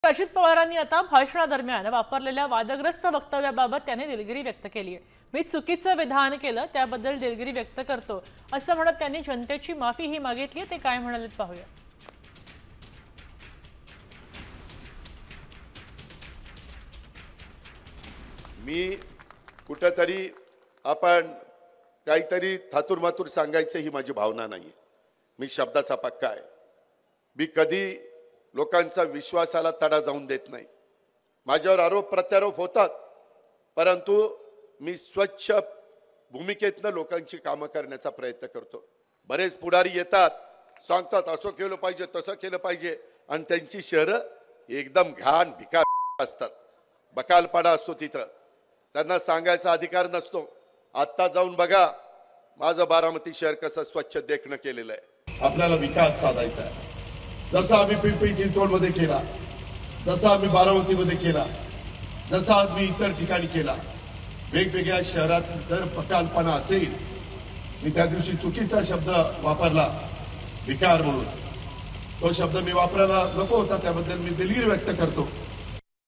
अजित पवारांनी आता भाषणादरम्यान वापरलेल्या वादग्रस्त वक्तव्याबाबत त्यांनी दिलगिरी व्यक्त केली आहे। मी चुकीचं विधान केलं त्याबद्दल दिलगिरी व्यक्त करतो असं म्हणत त्यांनी जनतेची माफीही मागितली। ते काय म्हणालेत पाहूया। मी कुठेतरी आपण काहीतरी थातुरमातुर सांगायचं ही माझी भावना नाही। मी शब्दाचा पक्का आहे। मी कधी लोकांचा विश्वासाला तडा जाऊन देत नाही। माझ्यावर आरोप प्रत्यारोप होतात, परंतु मी स्वच्छ भूमिकेतनं लोकांची कामं करण्याचा प्रयत्न करतो। बरेच पुढारी येतात, सांगतात असं केलं पाहिजे तसं केलं पाहिजे, आणि त्यांची शहरं एकदम घाण भिकार असतात, बकालपाडा असतो, तिथं त्यांना सांगायचा अधिकार नसतो। आता जाऊन बघा माझं बारामती शहर कसं स्वच्छ देखणं केलेलं आहे। आपल्याला विकास साधायचा आहे, जसा आम्ही पिंपरी चिंचवडमध्ये केला, जसा आम्ही बारामतीमध्ये केला, जसा आम्ही इतर ठिकाणी केला। वेगवेगळ्या शहरात जर बकालपणा असेल, मी त्या दिवशी चुकीचा शब्द वापरला विकार म्हणून, तो शब्द मी वापरायला नको होता, त्याबद्दल मी दिलगिरी व्यक्त करतो।